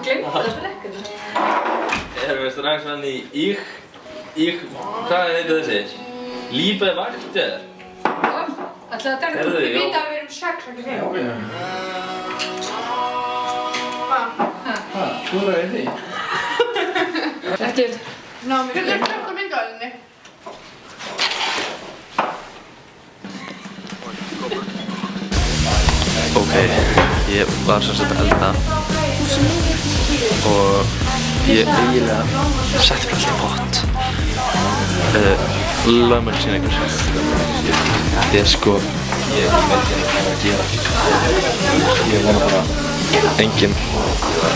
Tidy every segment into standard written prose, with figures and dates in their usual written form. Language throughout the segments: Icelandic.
glemt það brekkuna. Erum við strax hann í hvað heitir þessi? Lífið vaktir? Ætlaði að taka þetta, ég veit að við erum 6 ekki 5. Hvað? Þú ræði því? Eftir námi. Hvernig er þetta myndavælinni? Ok, ég var sem sagt að elda og ég eiginlega setti mér alltaf í pott lögmörk sín ykkur ég sko ég veit ekki hvað að gera ég vona bara enginn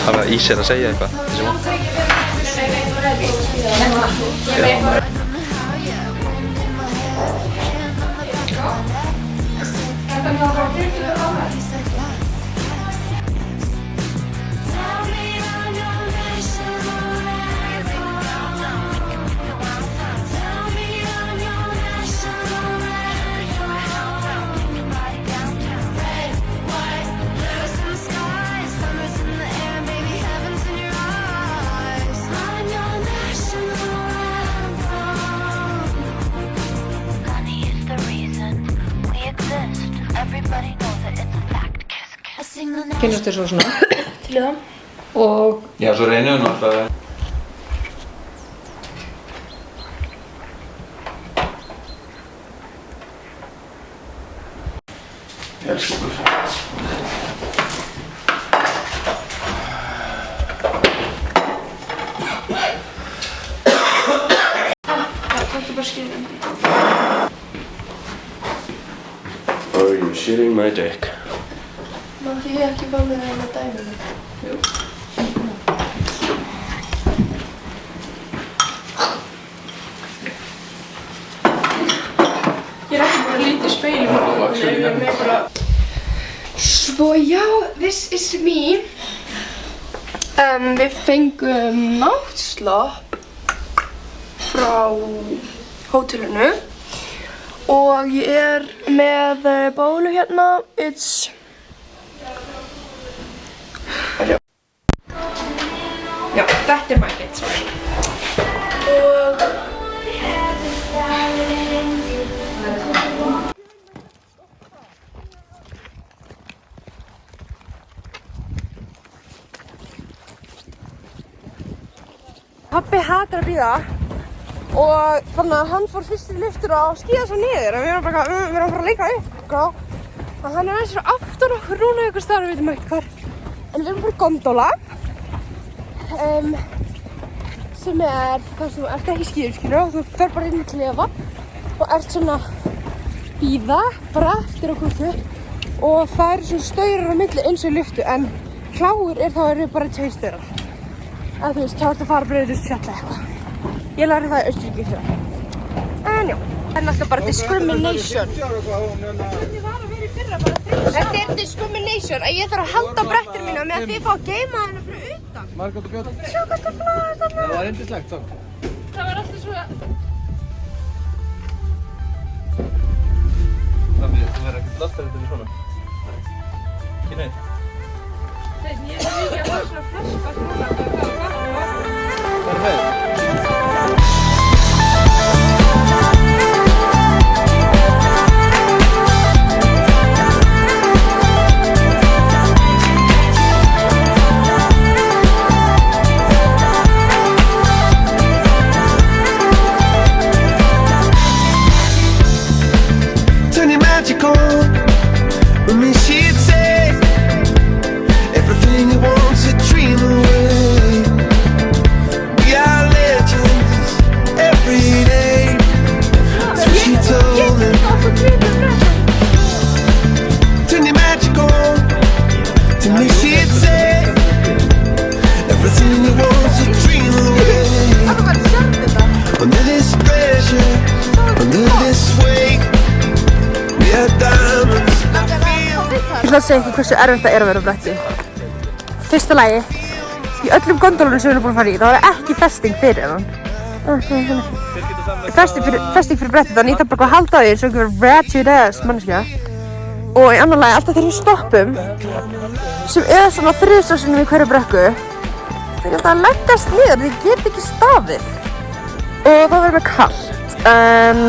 hafa í sér að segja eitthvað þessi vona Kynnast þér svo svona. Til það. Og... Já, svo reynum við náttúrulega. Ég elskar ykkur. Taktu bara skilin. Are you shitting my dick? Mátti ég ekki fá mér það með dæminu? Jú. Ég er ekki bara að líta í speilum og ég er með bara... Svo já, this is me. Við fengum náttslopp frá hótelinu og ég er með bólu hérna. Já, þetta er my fit, sorry. Og... Pabbi hatar að bíða og þannig að hann fór fyrst í lyftur og skíða svo niður og við erum bara að fara að leika upp og hann er eins og aftur okkur núna ykkur staðar við veitum ekki hvar. En við erum bara í gondola sem er þar sem þú ert ekki skíður, skilur, og þú fer bara inn í klefa og ert svona bíða bara eftir okkur og það eru svona staurar á milli eins og í lyftu en kláir þá eru bara 2 staurar. En þú veist, þá ertu að fara bara yfir fjalla eitthvað. Ég læri það í Austurríki þegar. En já, það er náttúrulega bara discrimination. Þetta er discrimination að ég þarf að halda á brettinu mínu meðan þið fá að geyma hérna fyrir utan. Margot og Björn. Sjá hvað það flóðast þarna. Það var yndislegt þá. Það var alltaf svo... Þú verður ekkert lastar þetta svona? Ekki neitt? Nei, ég er ekki að fara svona flashback núna. Það er það. Ég ætla að segja ykkur hversu erfitt það er að vera á bretti. Fyrsta lagi, í öllum gondolunum sem við erum búin að fara í, þá er ekki festing fyrir hann. Festing fyrir bretti, þannig ég þarf bara að halda á því eins og einhver ratchet ass manneskja. Og í annar lagi, alltaf þegar við stoppum, sem er svona 3 sinnum í hverju brekku, Þeir eru að leggast niður, þeir get ekki staðið. Og það verður með kallt, en